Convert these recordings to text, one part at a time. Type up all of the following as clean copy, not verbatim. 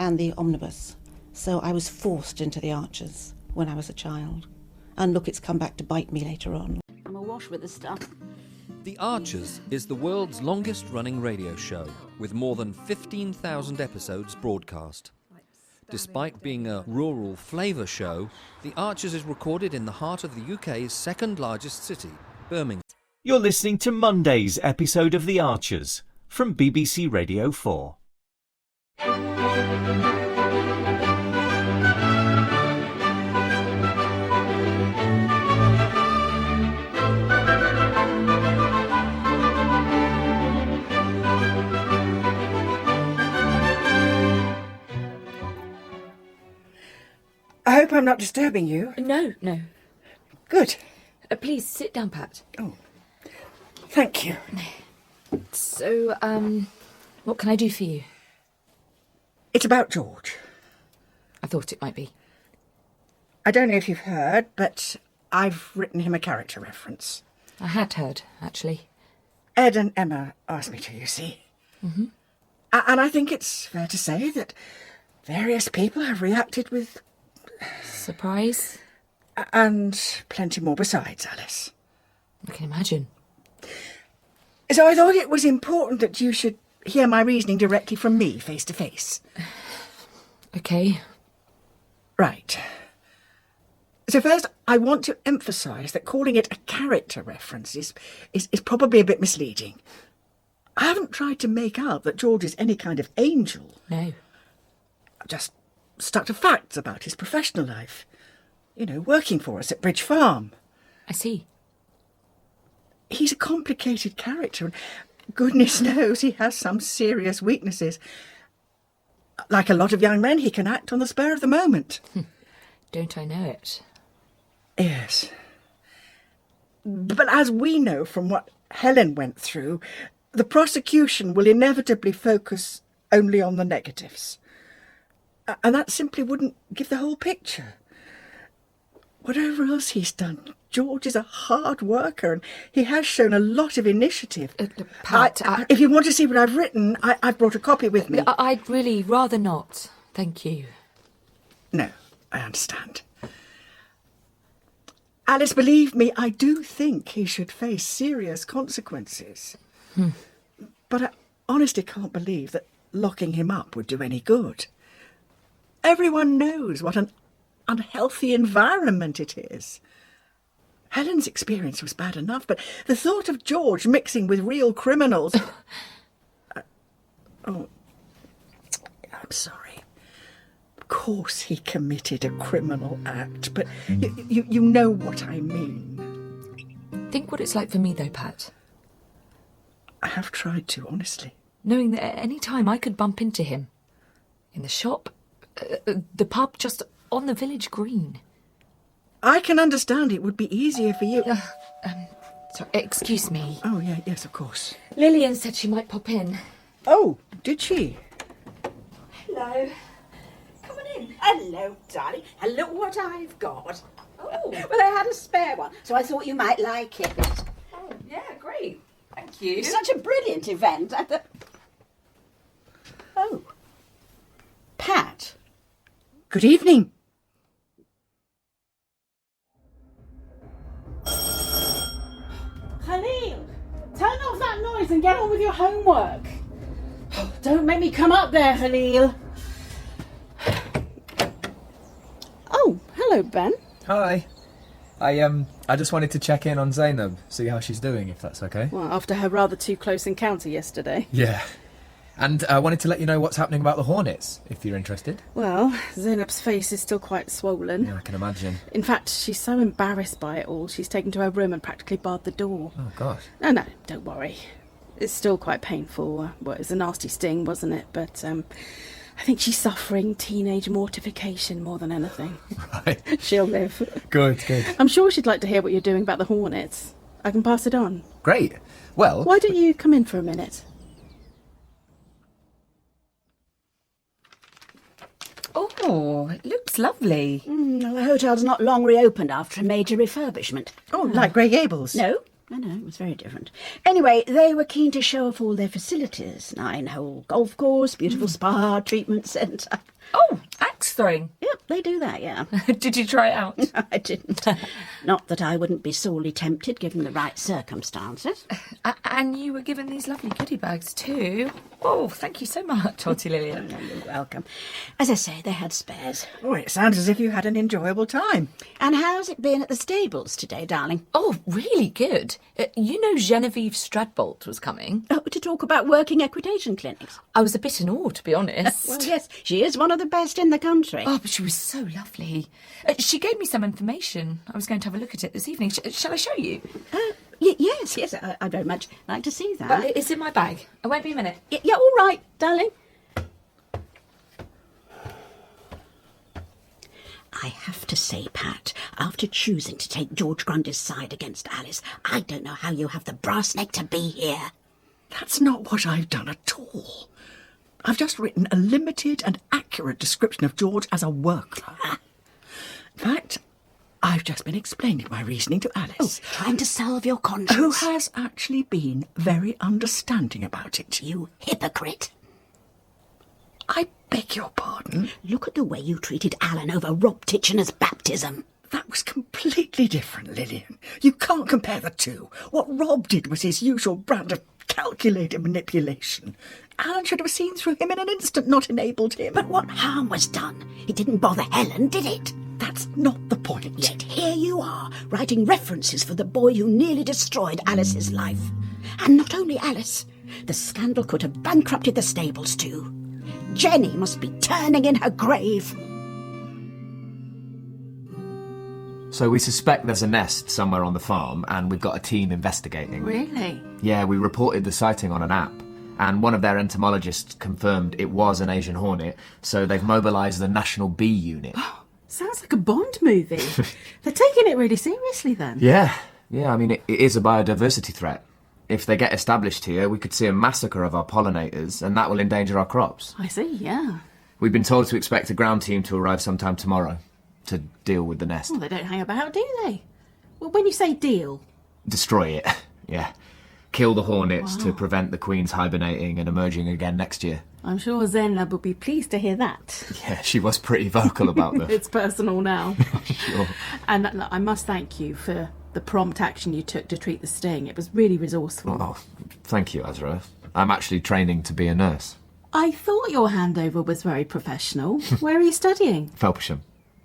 and the omnibus. So I was forced into the Archers when I was a child. And look, it's come back to bite me later on. I'm awash with the stuff. The Archers is the world's longest-running radio show, with more than 15,000 episodes broadcast. Despite being a rural flavour show, The Archers is recorded in the heart of the UK's second-largest city, Birmingham. You're listening to Monday's episode of The Archers from BBC Radio 4. I hope I'm not disturbing you. No. Good. Please sit down, Pat. Oh, thank you. So, what can I do for you? It's about George. I thought it might be. I don't know if you've heard, but I've written him a character reference. I had heard, actually. Ed and Emma asked me to, you see. Mm-hmm. And I think it's fair to say that various people have reacted with... Surprise? And plenty more besides, Alice. I can imagine. So I thought it was important that you should hear my reasoning directly from me, face to face. Okay. Right. So first, I want to emphasise that calling it a character reference is probably a bit misleading. I haven't tried to make out that George is any kind of angel. No. I've just stuck to facts about his professional life. You know, working for us at Bridge Farm. I see. He's a complicated character, and goodness knows he has some serious weaknesses. Like a lot of young men, he can act on the spur of the moment. Don't I know it? Yes. But as we know from what Helen went through, the prosecution will inevitably focus only on the negatives. And that simply wouldn't give the whole picture. Whatever else he's done, George is a hard worker and he has shown a lot of initiative. Pat, if you want to see what I've written, I've brought a copy with me. I'd really rather not. Thank you. No, I understand. Alice, believe me, I do think he should face serious consequences. But I honestly can't believe that locking him up would do any good. Everyone knows what an unhealthy environment it is. Helen's experience was bad enough, but the thought of George mixing with real criminals... I'm sorry. Of course he committed a criminal act, but you know what I mean. Think what it's like for me, though, Pat. I have tried to, honestly. Knowing that at any time I could bump into him. In the shop, the pub, just on the village green. I can understand it would be easier for you... Sorry, excuse me. Oh, yeah, yes, of course. Lilian said she might pop in. Oh, did she? Hello. Come on in. Hello, darling. And look what I've got. Oh. Well, I had a spare one, so I thought you might like it. Oh, yeah, great. Thank you. Such a brilliant event. Oh. Pat. Good evening. Khalil, turn off that noise and get on with your homework. Don't make me come up there, Khalil. Oh, hello, Ben. Hi. I just wanted to check in on Zainab, see how she's doing, if that's okay. Well, after her rather too close encounter yesterday. Yeah. And I wanted to let you know what's happening about the Hornets, if you're interested. Well, Zainab's face is still quite swollen. Yeah, I can imagine. In fact, she's so embarrassed by it all, she's taken to her room and practically barred the door. Oh, gosh. No, don't worry. It's still quite painful. Well, it was a nasty sting, wasn't it? But I think she's suffering teenage mortification more than anything. Right. She'll live. Good. I'm sure she'd like to hear what you're doing about the Hornets. I can pass it on. Great. Well... Why don't you come in for a minute? Oh, it looks lovely. The hotel's not long reopened after a major refurbishment. Oh, like Grey Gables? No, I know, it was very different. Anyway, they were keen to show off all their facilities. 9-hole golf course, beautiful spa, treatment centre. Oh, axe throwing. Yep, they do that, yeah. Did you try it out? No, I didn't. Not that I wouldn't be sorely tempted, given the right circumstances. And you were given these lovely goodie bags too. Oh, thank you so much, Auntie Lilian. Oh, you're welcome. As I say, they had spares. Oh, it sounds as if you had an enjoyable time. And how's it been at the stables today, darling? Oh, really good. You know Genevieve Stradbolt was coming. Oh, to talk about working equitation clinics. I was a bit in awe, to be honest. Well, yes, she is one of the best in the country. Oh, but she was so lovely. She gave me some information. I was going to have a look at it this evening. Shall I show you? Yes, I'd very much like to see that. It's in my bag. I won't be a minute. Yeah, all right, darling. I have to say, Pat, after choosing to take George Grundy's side against Alice, I don't know how you have the brass neck to be here. That's not what I've done at all. I've just written a limited and accurate description of George as a worker. In fact, I've just been explaining my reasoning to Alice. Trying to salve your conscience. Who has actually been very understanding about it. You hypocrite. I beg your pardon? Look at the way you treated Alan over Rob Titchener's baptism. That was completely different, Lilian. You can't compare the two. What Rob did was his usual brand of calculated manipulation. Alan should have seen through him in an instant, not enabled him. But what harm was done? It didn't bother Helen, did it? That's not the point. Yet here you are, writing references for the boy who nearly destroyed Alice's life. And not only Alice. The scandal could have bankrupted the stables too. Jenny must be turning in her grave. So we suspect there's a nest somewhere on the farm, and we've got a team investigating. Really? Yeah, we reported the sighting on an app, and one of their entomologists confirmed it was an Asian Hornet, so they've mobilised the National Bee Unit. Sounds like a Bond movie. They're taking it really seriously then. Yeah, I mean, it is a biodiversity threat. If they get established here, we could see a massacre of our pollinators, and that will endanger our crops. I see, yeah. We've been told to expect a ground team to arrive sometime tomorrow to deal with the nest. Well, they don't hang about, do they? Well, when you say deal... Destroy it, yeah. Kill the hornets to prevent the queens hibernating and emerging again next year. I'm sure Zainab would be pleased to hear that. Yeah, she was pretty vocal about that. It's personal now. Sure. And look, I must thank you for the prompt action you took to treat the sting. It was really resourceful. Oh, thank you, Azra. I'm actually training to be a nurse. I thought your handover was very professional. Where are you studying? Felpersham.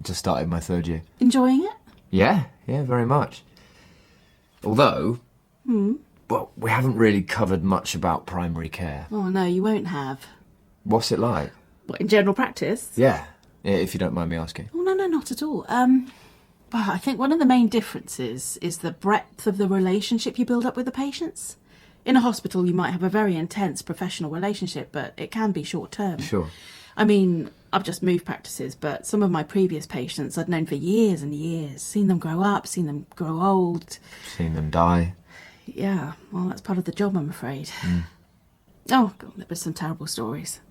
Just started my third year. Enjoying it? Yeah, very much. Although, well, we haven't really covered much about primary care. Oh, no, you won't have. What's it like? What, in general practice? Yeah, if you don't mind me asking. Oh, no, not at all. Well, I think one of the main differences is the breadth of the relationship you build up with the patients. In a hospital, you might have a very intense professional relationship, but it can be short-term. Sure. I mean, I've just moved practices, but some of my previous patients I'd known for years and years. Seen them grow up, seen them grow old. Seen them die. Yeah, well, that's part of the job, I'm afraid. Oh, God, there were some terrible stories.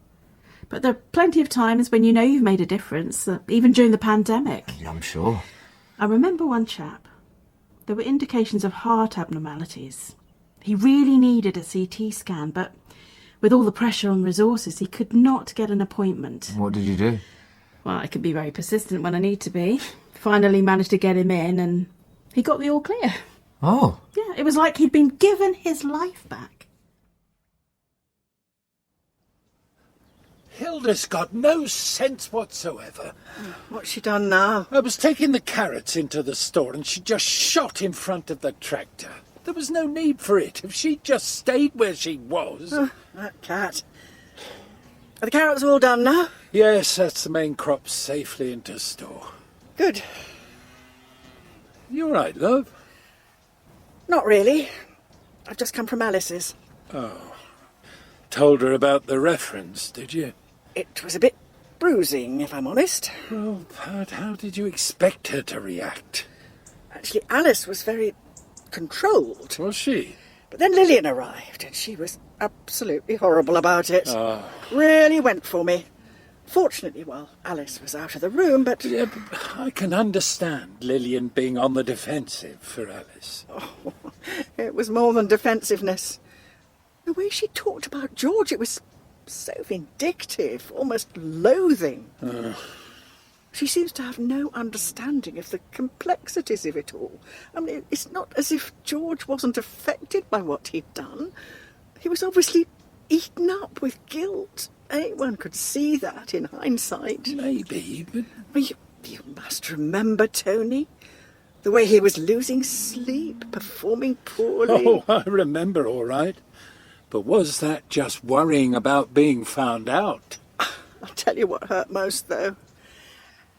But there are plenty of times when you know you've made a difference, even during the pandemic. I'm sure. I remember one chap. There were indications of heart abnormalities. He really needed a CT scan, but with all the pressure on resources, he could not get an appointment. What did you do? Well, I can be very persistent when I need to be. Finally managed to get him in, and he got the all clear. Oh. Yeah, it was like he'd been given his life back. Hilda's got no sense whatsoever. What's she done now? I was taking the carrots into the store and she just shot in front of the tractor. There was no need for it. If she'd just stayed where she was... Oh, that cat. Are the carrots all done now? Yes, that's the main crop safely into store. Good. You all right, love? Not really. I've just come from Alice's. Oh. Told her about the reference, did you? It was a bit bruising, if I'm honest. Well, Pat, how did you expect her to react? Actually, Alice was very controlled. Was she? But then Lilian arrived, and she was absolutely horrible about it. Oh. Really went for me. Fortunately, well, Alice was out of the room, but... Yeah, but I can understand Lilian being on the defensive for Alice. Oh, It was more than defensiveness. The way she talked about George, it was so vindictive, almost loathing. She seems to have no understanding of the complexities of it all. I mean, it's not as if George wasn't affected by what he'd done. He was obviously eaten up with guilt. Anyone could see that in hindsight. Maybe, but... Well, you must remember, Tony. The way he was losing sleep, performing poorly. Oh, I remember all right. But was that just worrying about being found out? I'll tell you what hurt most, though.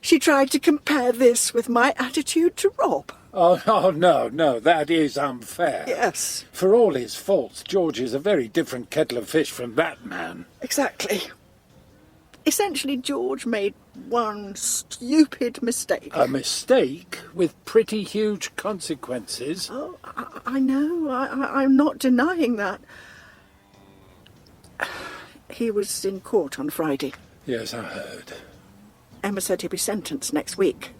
She tried to compare this with my attitude to Rob. Oh, no, that is unfair. Yes. For all his faults, George is a very different kettle of fish from that man. Exactly. Essentially, George made one stupid mistake. A mistake with pretty huge consequences. Oh, I know. I'm not denying that. He was in court on Friday. Yes, I heard. Emma said he'll be sentenced next week.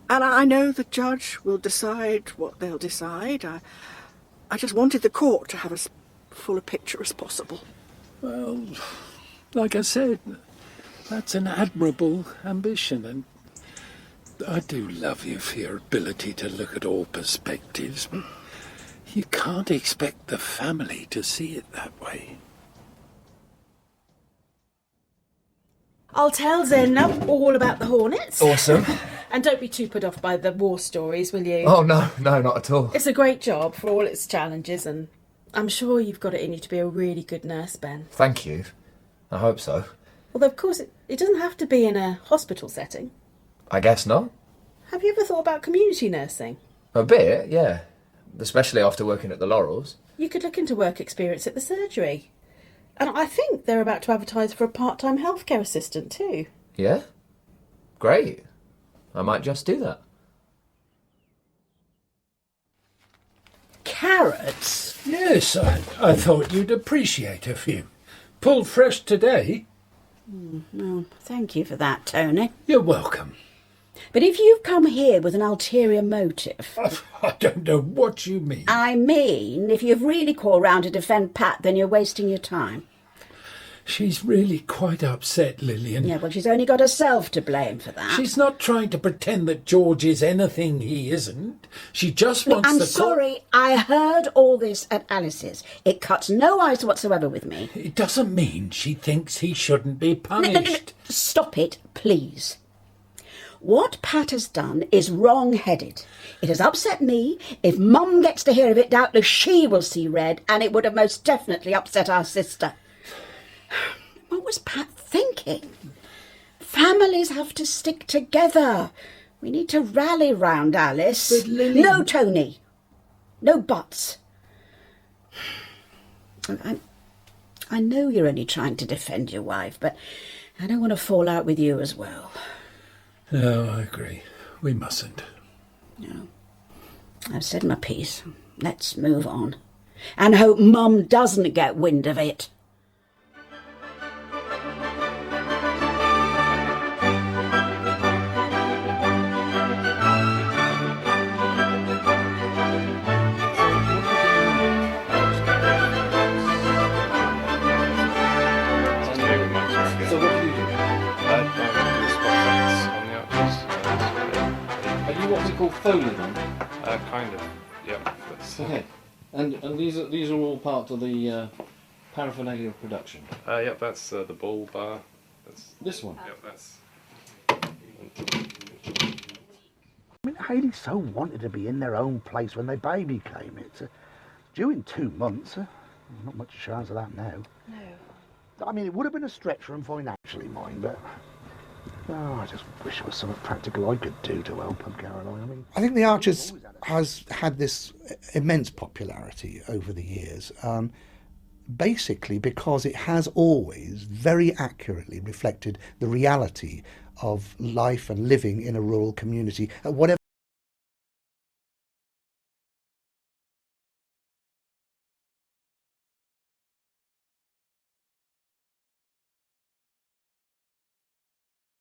And I know the judge will decide what they'll decide. I just wanted the court to have as full a picture as possible. Well, like I said, that's an admirable ambition, and I do love you for your ability to look at all perspectives. But you can't expect the family to see it that way. I'll tell Zainab all about the Hornets. Awesome. And don't be too put off by the war stories, will you? Oh, no, not at all. It's a great job for all its challenges, and I'm sure you've got it in you to be a really good nurse, Ben. Thank you. I hope so. Although, of course, it doesn't have to be in a hospital setting. I guess not. Have you ever thought about community nursing? A bit, yeah. Especially after working at the Laurels. You could look into work experience at the surgery. And I think they're about to advertise for a part-time healthcare assistant too. Yeah? Great. I might just do that. Carrots? Yes, I thought you'd appreciate a few. Pulled fresh today. Well, thank you for that, Tony. You're welcome. But if you've come here with an ulterior motive... I don't know what you mean. I mean, if you've really called round to defend Pat, then you're wasting your time. She's really quite upset, Lilian. Yeah, well, she's only got herself to blame for that. She's not trying to pretend that George is anything he isn't. She just wants I'm the... sorry, I heard all this at Alice's. It cuts no ice whatsoever with me. It doesn't mean she thinks he shouldn't be punished. Stop it, please. What Pat has done is wrong-headed. It has upset me. If Mum gets to hear of it, doubtless she will see red, and it would have most definitely upset our sister. What was Pat thinking? Families have to stick together. We need to rally round Alice. But Lily... No, Tony. No buts. I know you're only trying to defend your wife, but I don't want to fall out with you as well. No, I agree. We mustn't. No. I've said my piece. Let's move on. And hope Mum doesn't get wind of it. So what do you do? Do spotlights on the arches. Are you what we call Foley then? Kind of. Yep. That's, Okay. And these are all part of the paraphernalia of production. Yep. That's the ball bar. That's This one. Yep. That's. I mean, Hayley so wanted to be in their own place when their baby came. It's due in 2 months. Not much chance of that now. No. I mean, it would have been a stretch for them financially, mind, but I just wish there was something practical I could do to help them, Caroline. I think The Archers has had this immense popularity over the years, basically because it has always very accurately reflected the reality of life and living in a rural community, at whatever